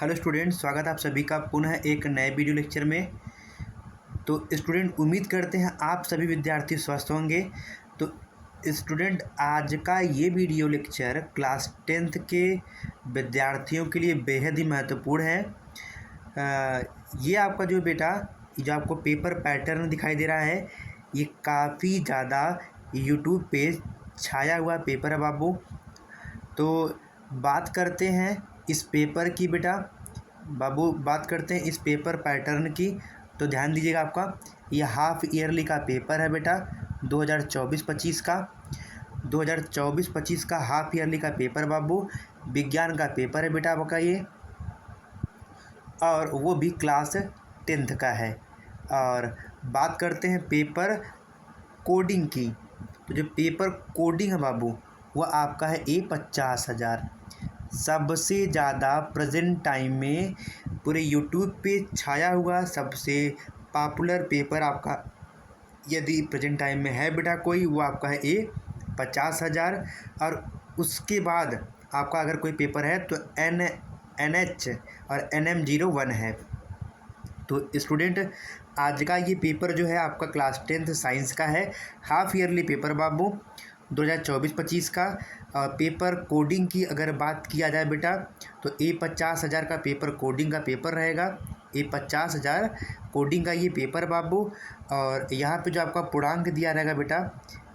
Hello student, स्वागत है आप सभी का पुनः एक नए वीडियो लेक्चर में। तो स्टूडेंट, उम्मीद करते हैं आप सभी विद्यार्थी स्वस्थ होंगे। तो स्टूडेंट, आज का ये वीडियो लेक्चर क्लास 10th के विद्यार्थियों के लिए बेहद ही महत्वपूर्ण है। ये आपका जो बेटा जो आपको पेपर पैटर्न दिखाई दे रहा है, ये काफ़ी ज़्यादा यूट्यूब पे छाया हुआ पेपर है बाबू। तो बात करते हैं इस पेपर की बेटा बाबू, बात करते हैं इस पेपर पैटर्न की। तो ध्यान दीजिएगा, आपका ये हाफ ईयरली का पेपर है बेटा 2024-25 का। 2024-25 का हाफ ईयरली का पेपर बाबू, विज्ञान का पेपर है बेटा आपका ये, और वो भी क्लास 10th का है। और बात करते हैं पेपर कोडिंग की। तो जो पेपर कोडिंग है बाबू, वो आपका है A50,000। सबसे ज़्यादा प्रेजेंट टाइम में पूरे यूट्यूब पे छाया हुआ सबसे पॉपुलर पेपर आपका यदि प्रेजेंट टाइम में है बेटा कोई, वो आपका है A50,000। और उसके बाद आपका अगर कोई पेपर है तो NH और NM01 है। तो स्टूडेंट, आज का ये पेपर जो है आपका क्लास 10th साइंस का है, हाफ ईयरली पेपर बाबू 2024-25 का। पेपर कोडिंग की अगर बात किया जाए बेटा, तो A50,000 का पेपर कोडिंग का पेपर रहेगा। A50,000 कोडिंग का ये पेपर बाबू। और यहाँ पे जो आपका पूर्णांक दिया रहेगा बेटा,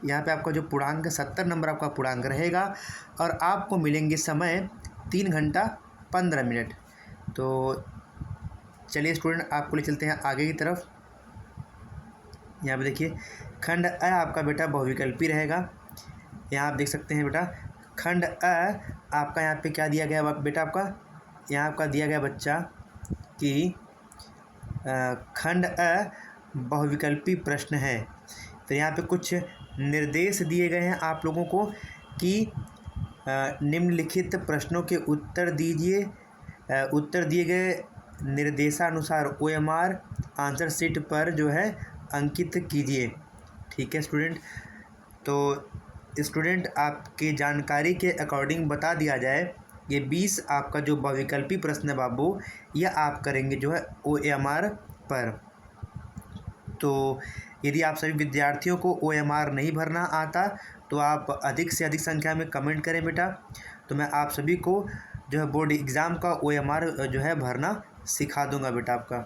यहाँ पे आपका जो पूर्णांक 70 नंबर आपका पूर्णांक रहेगा। और आपको मिलेंगे समय 3 घंटा 15 मिनट। तो चलिए स्टूडेंट, आपको ले चलते हैं आगे की तरफ। यहाँ पे देखिए, खंड अ आपका बेटा बहुविकल्पी रहेगा। यहाँ आप देख सकते हैं बेटा, खंड अ आपका यहाँ पे क्या दिया गया बेटा, आपका यहाँ आपका दिया गया बच्चा कि खंड अ बहुविकल्पी प्रश्न है। तो यहाँ पे कुछ निर्देश दिए गए हैं आप लोगों को कि निम्नलिखित प्रश्नों के उत्तर दीजिए। उत्तर दिए गए निर्देशानुसार OMR आंसर शीट पर जो है अंकित कीजिए। ठीक है स्टूडेंट। तो स्टूडेंट, आपकी जानकारी के अकॉर्डिंग बता दिया जाए, ये 20 आपका जो बहुविकल्पी प्रश्न है बाबू, यह आप करेंगे जो है OMR पर। तो यदि आप सभी विद्यार्थियों को OMR नहीं भरना आता तो आप अधिक से अधिक संख्या में कमेंट करें बेटा। तो मैं आप सभी को जो है बोर्ड एग्ज़ाम का OMR जो है भरना सिखा दूंगा बेटा आपका।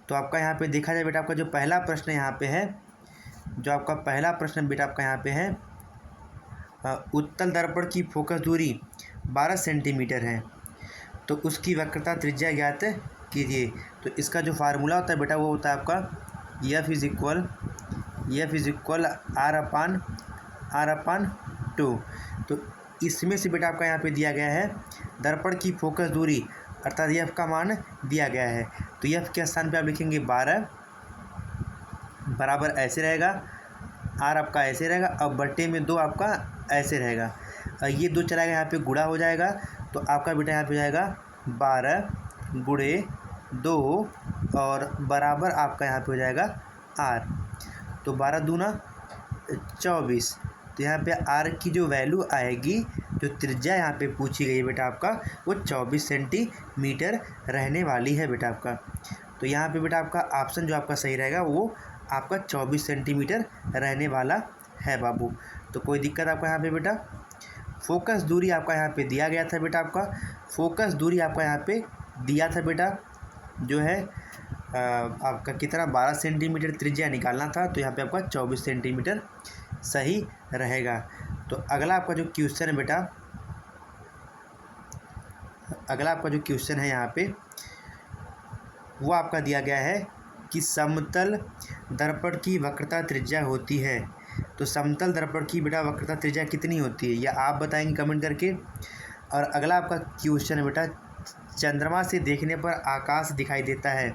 तो आपका यहाँ पे देखा जाए बेटा, आपका जो पहला प्रश्न यहाँ पे है, जो आपका पहला प्रश्न बेटा आपका यहाँ पे है, उत्तल दर्पण की फोकस दूरी 12 सेंटीमीटर है, तो उसकी वक्रता त्रिज्या ज्ञात कीजिए। तो इसका जो फार्मूला होता है बेटा, वो होता है आपका F इज इक्वल R/2। तो इसमें से बेटा आपका यहाँ पे दिया गया है दर्पण की फोकस दूरी, अर्थात F का मान दिया गया है। तो F के स्थान पे आप लिखेंगे 12 बराबर ऐसे रहेगा, R आपका ऐसे रहेगा, अब बट्टे में 2 आपका ऐसे रहेगा। ये 2 चलाएगा, यहाँ पे गुणा हो जाएगा। तो आपका बेटा यहाँ पे जाएगा 12 गुणे 2 और बराबर आपका यहाँ पे हो जाएगा R। तो 12 दूना 24। तो यहाँ पे R की जो वैल्यू आएगी, जो त्रिज्या यहाँ पे पूछी गई है बेटा आपका, वो 24 सेंटीमीटर रहने वाली है बेटा आपका। तो यहाँ पे बेटा आपका ऑप्शन जो आपका सही रहेगा, वो आपका 24 सेंटीमीटर रहने वाला है बाबू। तो कोई दिक्कत आपका यहाँ पे बेटा। फोकस दूरी आपका यहाँ पे दिया गया था बेटा, आपका फोकस दूरी आपका यहाँ पे दिया था बेटा, जो है आपका कितना 12 सेंटीमीटर त्रिज्या निकालना था। तो यहाँ पे आपका 24 सेंटीमीटर सही रहेगा। तो अगला आपका जो क्वेश्चन है बेटा, अगला आपका जो क्वेश्चन है यहाँ पे, वो आपका दिया गया है कि समतल दर्पण की वक्रता त्रिज्या होती है। तो समतल दर्पण की बेटा वक्रता त्रिज्या कितनी होती है, यह आप बताएंगे कमेंट करके। और अगला आपका क्वेश्चन है बेटा, चंद्रमा से देखने पर आकाश दिखाई देता है,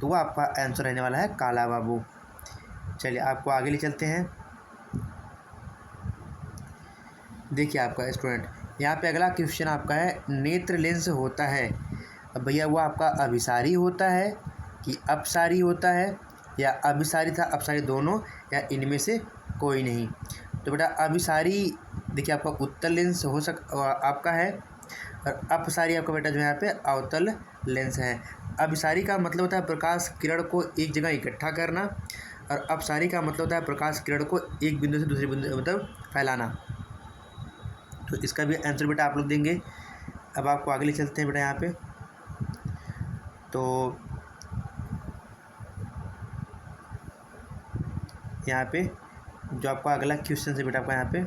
तो वो आपका आंसर रहने वाला है काला बाबू। चलिए आपको आगे ले चलते हैं। देखिए आपका स्टूडेंट, यहाँ पे अगला क्वेश्चन आपका है, नेत्र लेंस होता है। अब भैया वो आपका अभिसारी होता है कि अपसारी होता है, या अभिसारी था अपसारी दोनों, या इनमें से कोई नहीं। तो बेटा अभिसारी देखिए आपका उत्तल लेंस आपका है, और अपसारी आपका बेटा जो है यहाँ पे अवतल लेंस है। अभिसारी का मतलब होता है प्रकाश किरण को एक जगह इकट्ठा करना, और अपसारी का मतलब होता है प्रकाश किरण को एक बिंदु से दूसरे बिंदु मतलब फैलाना। तो इसका भी आंसर बेटा आप लोग देंगे। अब आपको आगे ले चलते हैं बेटा यहाँ पे। तो यहाँ पे जो आपका अगला क्वेश्चन है बेटा आपका यहाँ पे,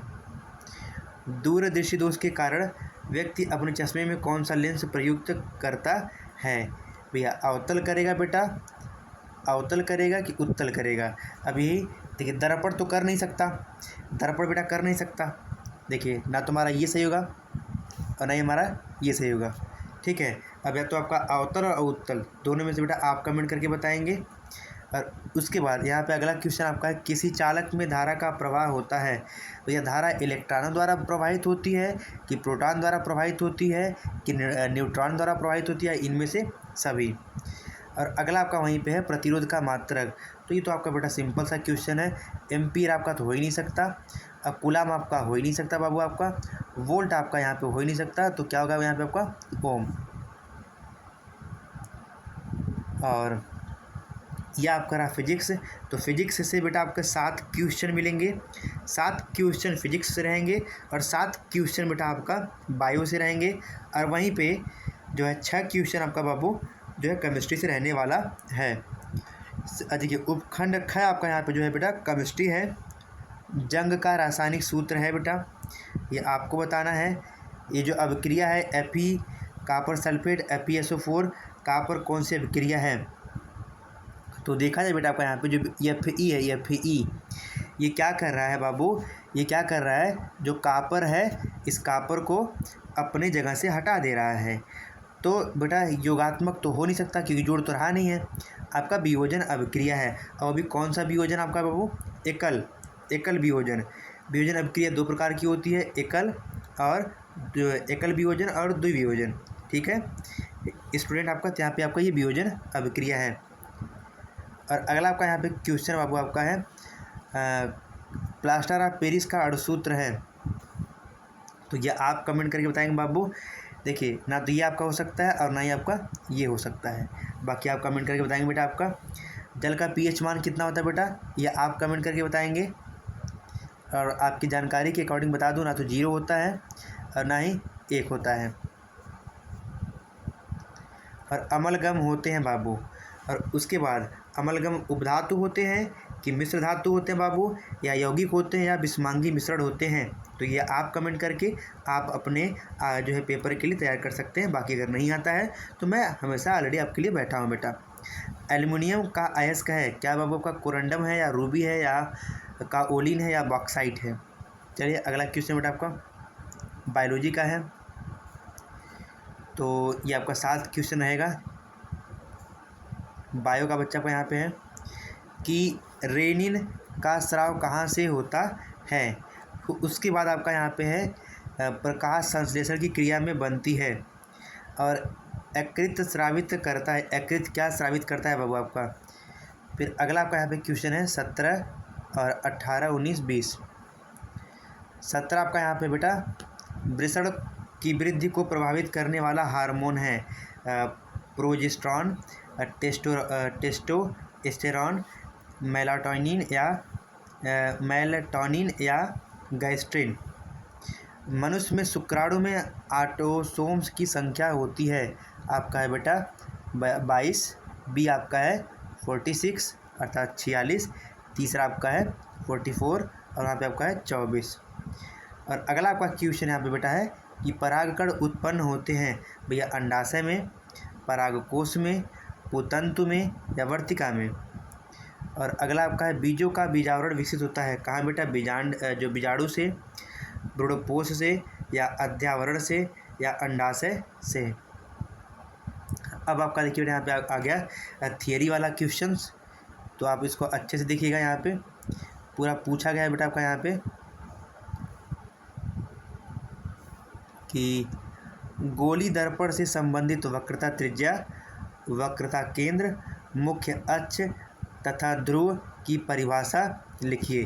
दूरदृष्टि दोष के कारण व्यक्ति अपने चश्मे में कौन सा लेंस प्रयुक्त करता है? भैया अवतल करेगा बेटा, अवतल करेगा कि उत्तल करेगा? अभी देखिए दर्पण तो कर नहीं सकता, दर्पण बेटा कर नहीं सकता। देखिए ना तुम्हारा ये सही होगा और ना ही हमारा ये सही होगा, ठीक है। अब या तो आपका अवतल और उत्तल दोनों में से बेटा आप कमेंट करके बताएंगे। और उसके बाद यहाँ पे अगला क्वेश्चन आपका है, किसी चालक में धारा का प्रवाह होता है तो यह धारा इलेक्ट्रॉनों द्वारा प्रवाहित होती है कि प्रोटॉन द्वारा प्रवाहित होती है कि न्यूट्रॉन द्वारा प्रवाहित होती है, इनमें से सभी। और अगला आपका वहीं पे है प्रतिरोध का मात्रक। तो ये तो आपका बेटा सिंपल सा क्वेश्चन है। एम्पीयर आपका तो हो ही नहीं सकता, अब कूलाम आपका हो ही नहीं सकता बाबू, आपका वोल्ट आपका यहाँ पे हो ही नहीं सकता, तो क्या होगा यहाँ पे आपका ओम। और यह आपका रहा फिजिक्स। तो फिजिक्स से बेटा आपके 7 क्वेश्चन मिलेंगे, 7 क्वेश्चन फिजिक्स से रहेंगे और 7 क्वेश्चन बेटा आपका बायो से रहेंगे। और वहीं पे जो है 6 क्वेश्चन आपका बाबू जो है केमिस्ट्री से रहने वाला है। देखिए उपखंड ख आपका यहाँ पे जो है बेटा केमिस्ट्री है। जंग का रासायनिक सूत्र है बेटा, ये आपको बताना है। ये जो अभिक्रिया है Fe copper sulphate FeSO4 copper कौन सी अभिक्रिया है? तो देखा जाए बेटा आपका यहाँ पे जो Fe है, Fe ये क्या कर रहा है बाबू, ये क्या कर रहा है, जो कॉपर है इस कॉपर को अपने जगह से हटा दे रहा है। तो बेटा योगात्मक तो हो नहीं सकता क्योंकि जोड़ तो रहा नहीं है, आपका वियोजन अभिक्रिया है। और अभी कौन सा वियोजन आपका बाबू? एकल, एकल वियोजन। वियोजन अभिक्रिया 2 प्रकार की होती है, एकल और एकल वियोजन और द्विवियोजन, ठीक है स्टूडेंट। आपका यहाँ पे आपका ये वियोजन अभिक्रिया है। और अगला आपका यहाँ पे क्वेश्चन बाबू आपका है प्लास्टर ऑफ पेरिस का अणुसूत्र है। तो ये आप कमेंट करके बताएंगे बाबू। देखिए ना तो ये आपका हो सकता है और ना ही आपका ये हो सकता है, बाकी आप कमेंट करके बताएंगे बेटा। आपका जल का pH मान कितना होता है बेटा, ये आप कमेंट करके बताएंगे। और आपकी जानकारी के अकॉर्डिंग बता दूँ, ना तो 0 होता है और ना ही 1 होता है। और अमलगम होते हैं बाबू। और उसके बाद अमलगम उपधातु होते हैं कि मिश्र धातु होते हैं बाबू, या यौगिक होते हैं या विषमांगी मिश्रण होते हैं? तो ये आप कमेंट करके आप अपने जो है पेपर के लिए तैयार कर सकते हैं। बाकी अगर नहीं आता है तो मैं हमेशा ऑलरेडी आपके लिए बैठा हूँ बेटा। एल्युमिनियम का अयस्क है, क्या बाबू आपका कोरंडम है या रूबी है या काओलिन है या बॉक्साइट है? चलिए अगला क्वेश्चन बेटा आपका बायोलॉजी का है। तो ये आपका 7 क्वेश्चन रहेगा। बायो का बच्चा को यहाँ पे है कि रेनिन का स्राव कहाँ से होता है? उसके बाद आपका यहाँ पे है प्रकाश संश्लेषण की क्रिया में बनती है। और यकृत स्रावित करता है, यकृत क्या स्रावित करता है बाबू आपका? फिर अगला आपका यहाँ पे क्वेश्चन है 17 और 18, 19, 20। 17 आपका यहाँ पे बेटा वृषण की वृद्धि को प्रभावित करने वाला हार्मोन है प्रोजेस्टेरॉन, टेस्टोस्टेरॉन, मेलाटोनिन या गैस्ट्रिन। मनुष्य में शुक्राणु में ऑटोसोम्स की संख्या होती है, आपका है बेटा 22, बी आपका है 46 अर्थात 46, तीसरा आपका है 44 और यहाँ पे आपका है 24। और अगला आपका क्वेश्चन यहाँ पे बेटा है कि परागकण उत्पन्न होते हैं भैया अंडाशय में, परागकोश में, पुतंतु में या वर्तिका में? और अगला आपका है बीजों का बीजावरण विकसित होता है कहाँ बेटा? जो बीजाणु से, भ्रूणपोष से या अध्यावरण से या अंडाशय से? अब आपका देखिए यहाँ पे आ गया थियरी वाला क्वेश्चंस, तो आप इसको अच्छे से देखिएगा। यहाँ पे पूरा पूछा गया है बेटा आपका यहाँ पे कि गोली दर्पण से संबंधित वक्रता त्रिज्या, वक्रता केंद्र, मुख्य अक्ष तथा ध्रुव की परिभाषा लिखिए।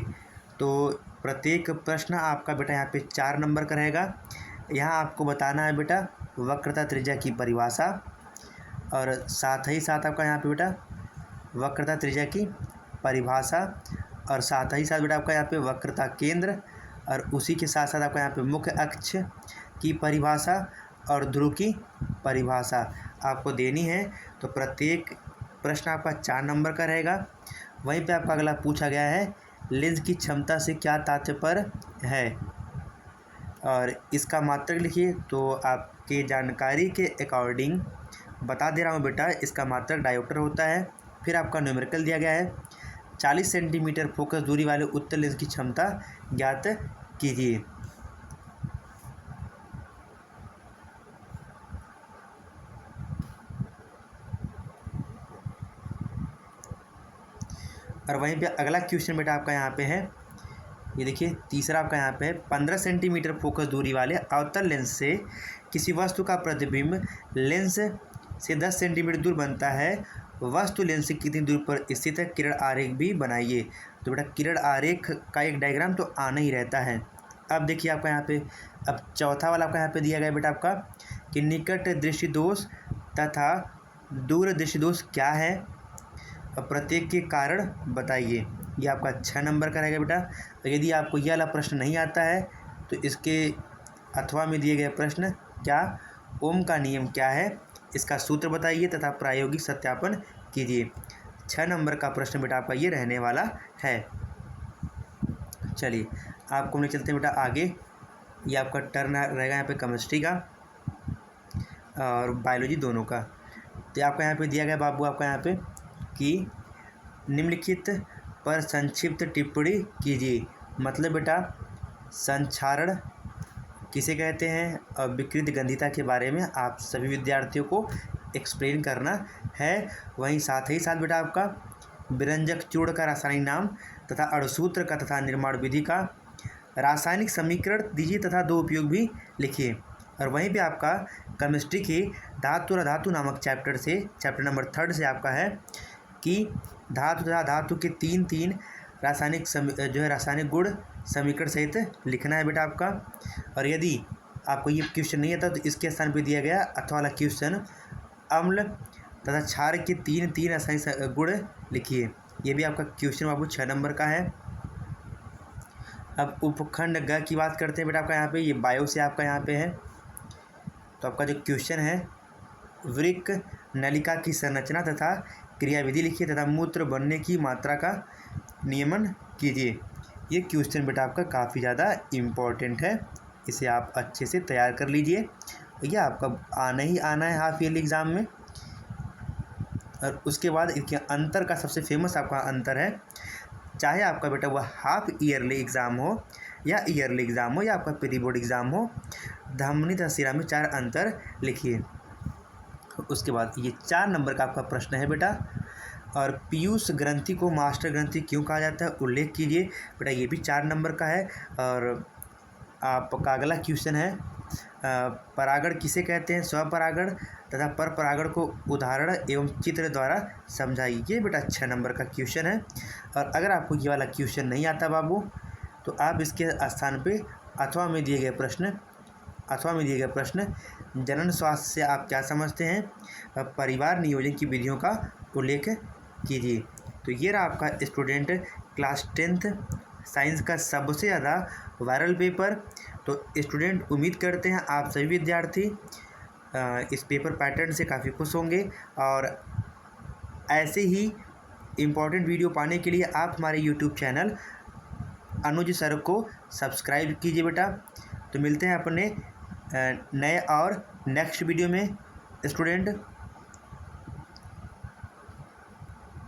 तो प्रत्येक प्रश्न आपका बेटा यहाँ पे 4 नंबर का रहेगा। यहाँ आपको बताना है बेटा वक्रता त्रिज्या की परिभाषा, और साथ ही साथ आपका यहाँ पे बेटा वक्रता त्रिज्या की परिभाषा, और साथ ही साथ बेटा आपका यहाँ पे वक्रता केंद्र, और उसी के साथ साथ आपका यहाँ पे मुख्य अक्ष की परिभाषा और ध्रुव की परिभाषा आपको देनी है। तो प्रत्येक प्रश्न आपका 4 नंबर का रहेगा। वहीं पे आपका अगला पूछा गया है लेंस की क्षमता से क्या तात्पर्य है, और इसका मात्रक लिखिए। तो आपके जानकारी के अकॉर्डिंग बता दे रहा हूँ बेटा, इसका मात्रक डायोप्टर होता है। फिर आपका न्यूमेरिकल दिया गया है 40 सेंटीमीटर फोकस दूरी वाले उत्तल लेंस की क्षमता ज्ञात कीजिए। और वहीं पे अगला क्वेश्चन बेटा आपका यहाँ पे है, ये देखिए तीसरा आपका यहाँ पे है 15 सेंटीमीटर फोकस दूरी वाले अवतल लेंस से किसी वस्तु का प्रतिबिंब लेंस से 10 सेंटीमीटर दूर बनता है, वस्तु लेंस से कितनी दूर पर स्थित है, किरण आरेख भी बनाइए। तो बेटा किरण आरेख का एक डायग्राम तो आना ही रहता है। अब देखिए आपका यहाँ पे अब चौथा वाला आपका यहाँ पे दिया गया बेटा आपका कि निकट दृष्टि दोष तथा दूर दृष्टि दोष क्या है, और प्रत्येक के कारण बताइए। ये आपका 6 नंबर का रहेगा बेटा। तो यदि आपको यह वाला प्रश्न नहीं आता है तो इसके अथवा में दिए गए प्रश्न, क्या ओम का नियम क्या है, इसका सूत्र बताइए तथा प्रायोगिक सत्यापन कीजिए। 6 नंबर का प्रश्न बेटा आपका ये रहने वाला है। चलिए आपको ले चलते हैं बेटा आगे। ये आपका टर्न रहेगा यहाँ पे केमिस्ट्री का और बायोलॉजी दोनों का। तो आपका यहाँ पे दिया गया बाबू आपका यहाँ पे कि निम्नलिखित पर संक्षिप्त टिप्पणी कीजिए। मतलब बेटा संक्षारण किसे कहते हैं और विकृत गंधिता के बारे में आप सभी विद्यार्थियों को एक्सप्लेन करना है। वहीं साथ ही साथ बेटा आपका विरंजक चूर्ण का रासायनिक नाम तथा अणुसूत्र का तथा निर्माण विधि का रासायनिक समीकरण दीजिए तथा 2 उपयोग भी लिखिए। और वहीं पे आपका केमिस्ट्री के धातु और धातु नामक चैप्टर से चैप्टर नंबर 3 से आपका है कि धातु तथा धातु के 3 रासायनिक जो है रासायनिक गुण समीकरण सहित लिखना है बेटा आपका। और यदि आपको ये क्वेश्चन नहीं आता तो इसके स्थान पे दिया गया अथवा वाला क्वेश्चन अम्ल तथा क्षार के 3 रासायनिक गुण लिखिए। ये भी आपका क्वेश्चन बाबू 6 नंबर का है। अब उपखंड ग की बात करते हैं बेटा आपका यहाँ पे, ये बायो से आपका यहाँ पे है। तो आपका जो क्वेश्चन है वृक्क नलिका की संरचना तथा क्रियाविधि लिखिए तथा मूत्र बनने की मात्रा का नियमन कीजिए। ये क्वेश्चन बेटा आपका काफ़ी ज़्यादा इम्पोर्टेंट है, इसे आप अच्छे से तैयार कर लीजिए। यह आपका आना ही आना है हाफ ईयरली एग्ज़ाम में। और उसके बाद इसके अंतर का सबसे फेमस आपका अंतर है, चाहे आपका बेटा वह हाफ ईयरली एग्ज़ाम हो या ईयरली एग्ज़ाम हो या आपका प्री बोर्ड एग्ज़ाम हो, धमनी तथा सिरा में 4 अंतर लिखिए। उसके बाद ये 4 नंबर का आपका प्रश्न है बेटा। और पीयूष ग्रंथि को मास्टर ग्रंथि क्यों कहा जाता है, उल्लेख कीजिए। बेटा ये भी 4 नंबर का है। और आपका अगला क्वेश्चन है परागण किसे कहते हैं, स्वपरागण तथा पर परागण को उदाहरण एवं चित्र द्वारा समझाइए। ये बेटा 6 नंबर का क्वेश्चन है। और अगर आपको ये वाला क्वेश्चन नहीं आता बाबू तो आप इसके स्थान पे अथवा में दिए गए प्रश्न जनन स्वास्थ्य से आप क्या समझते हैं, परिवार नियोजन की विधियों का उल्लेख कीजिए। तो ये रहा आपका स्टूडेंट क्लास 10th साइंस का सबसे ज़्यादा वायरल पेपर। तो स्टूडेंट उम्मीद करते हैं आप सभी विद्यार्थी इस पेपर पैटर्न से काफ़ी खुश होंगे। और ऐसे ही इम्पोर्टेंट वीडियो पाने के लिए आप हमारे यूट्यूब चैनल अनुज सर को सब्सक्राइब कीजिए बेटा। तो मिलते हैं अपने नए और नेक्स्ट वीडियो में स्टूडेंट।